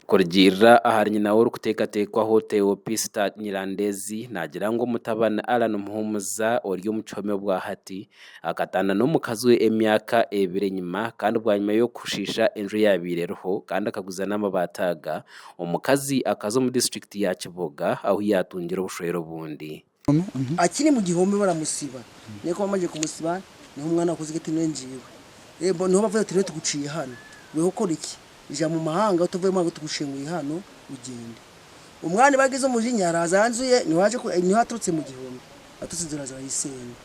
Kurgira ahari nawe uri kutekatekwaho Theopista Nyirandezi nagira ngo mutabana Alan Muhumuza ori umuchome bwa hati akatana no mukazi we emyaka ebire nyuma kandi bwa nyuma yo kushisha enjo yabireroho kandi akaguza n'amabataga umukazi akazo mu district ya Kiboga aho yatungira ubushoyero bundi akiri mu gihombe baramusiba neko bamaje kumusiba niho umwana akoze gati nenjiwe niho bavuye ati tuguciye hano weho ukora iki ija mu mahanga utuvuye mu tugushenguye hano ugende umwana bagize umujinya arazanzuye niho aturutse mu gihombe atutse inzira zayisenya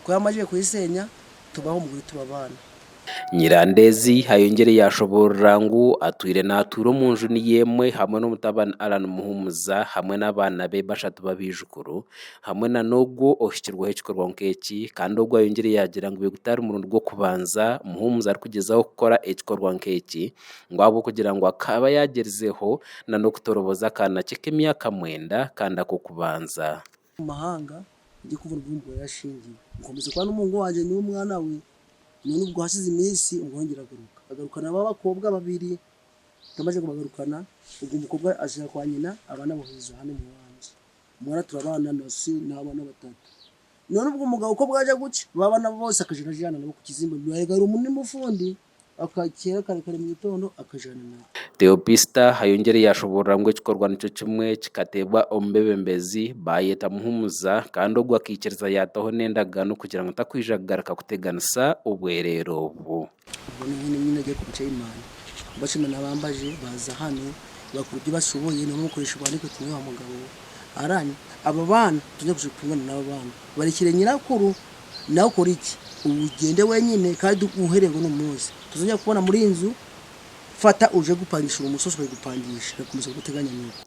ko yamaje kuyisenya tubaho mu tubabana Nyirandezi hayongere yashobora ngo atwire naturo mu nju ni yemwe hamwe no mutabana Alan Muhumuza hamwe n'abana be bashatu babijukuru hamwe na nogo oshikirwa hekikorwa nkeki kandi ubwo yongere yagira ngo begutari mu rundo rwo kubanza Muhumuza ari kugezaho gukora ekikorwa nkeki ngo abo kugira ngo akaba yagerezeho na no kutoroboza kana cike myaka mwenda kandi ako kubanza mu mahanga ndi kuvura ubumbo yashingiye nkomeze kwa n'umungo wanje ni umwana we none ubwo hasize iminsi umwongera agarukana abakobwa babiri tamaje kubagarukana ubwo umukobwa aje kwa nyina abana bahuza hano mu wanje umwana turabana nasi n'abana batatu none ubwo umugabo uko bwaje guca babana bose akajana jana nabo ku kizimbo byarega umuntu mufundi akakera kare mu gitondo akajana na Theopista hayongere yashobora ngo ikikorwa nico kimwe kikatebwa ombebembezi bayeta Muhumuza kandi ubwo akikereza yataho nendagano kugira ngo takwijagaraka kuteganisa ubwerero ubu nyine ngiye kubica imana bashimana nabambaje baza hano bakurubye bashoboye no mukoresha bandi ko kimwe wa mugabo aranye aba bana tujye kushikungana n'aba bana barikire nyirakuru nawe ukora iki ugende wenyine kandi uherego n'umunsi tuzajya kubona muri inzu fata uje gupangisha umusoso bari gupangisha bakomeza guteganya nuko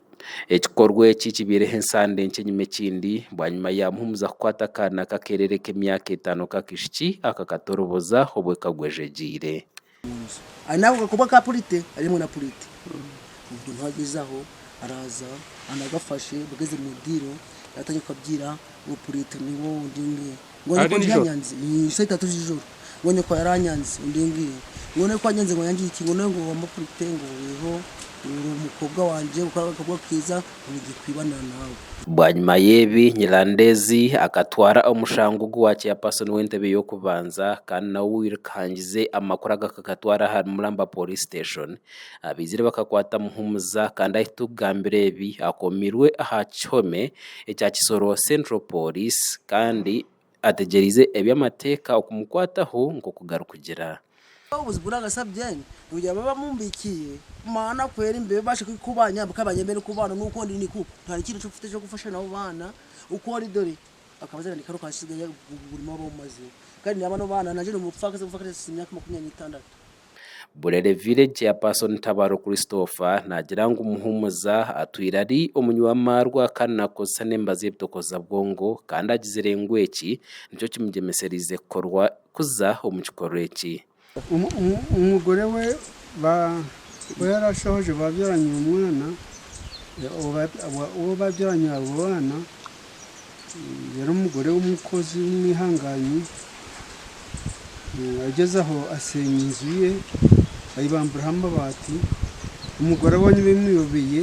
ekikorwe kikibire hensande nkenyime kindi bwanyuma ya Muhumuza kwatakana kakerere k'emyaka 5 kakishiki akakatoroboza obwe kagwejegire anavuga kuba ka polite arimo na polite ubwo ntagizaho araza anagafashe bugeze mu diro yatangiye kubyira ngo polite niwo ndingi ngo nyanyanze ni saa 3 z'ijoro ngo ko yaranyanze ndingi ngo ko anyanze ngo yangiye iki ngo ngo amapurite ngo weho umukobwa wanje ukakabwa kiza ugikwibana nawe bwanyuma yebi Nyirandezi akatwara umushango gwace ya person wentebe yo kubanza kandi nawe wirkangize amakuru agakatwara hari Mulamba police station abizire bakakwata Muhumuza kandi ahita ubwambere ebi akomirwe aha Cyome ecya Kisoro Central Police kandi ategerize eby'amateka okumukwataho ngo kugarukugera ubuzibura gasabye ujya baba mumbikiye mana kwera imbere bashe kubanya bakabanyemere kubana nuko ndi niku ntari kintu cyufite cyo gufasha nabo bana uko ari dore akabaza ni karo kashigaye burimo bomaze kandi nabano bana naje umupfakaze gufakira imyaka 26 Burere village ya person Tabaro Christopher nagira ngo Muhumuza atwirari umunywamarwa kandi nakosa nembaze ibitokoza bwongo kandi agizerengweki nicyo kimugemeserize korwa kuza umukikoreki umugore we yarashoje babyaranye umwana uwo babyaranye abo bana yari umugore w'umukozi w'umwihanganye ageze aho asenya inzu ye ayibamburaho amabati umugore abonye bimuyobeye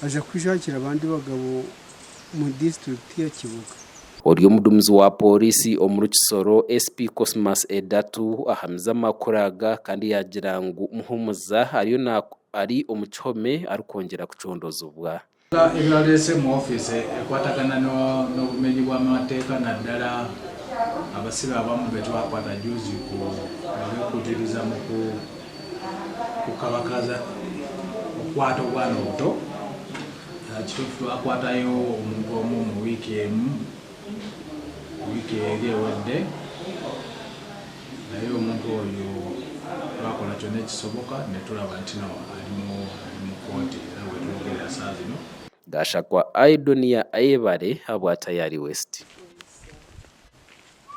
aje kwishakira abandi bagabo mu district ya Kibuga Uriyo mudumuzi wa polisi omuru Kisoro SP Cosmas Edatu ahamiza makuraga kandi yagira ngo Muhumuza ari umuchome ari kongera kucondoza ubwa Egralese mu office ekwatakana no bumenyi bwa mateka na dala abasira abamu betwa kwata juzi kutiriza mu kukabakaza okwato bwana oto kifufu akwatayo omuntu omu mu weekend wiki ewedde naye omuntu oyo twakola kyonna ekisoboka ne tulaba nti ali mu kooti era bwe twogerera saa zino Gashakwa Aidonia Ayebare habwa Tayari West.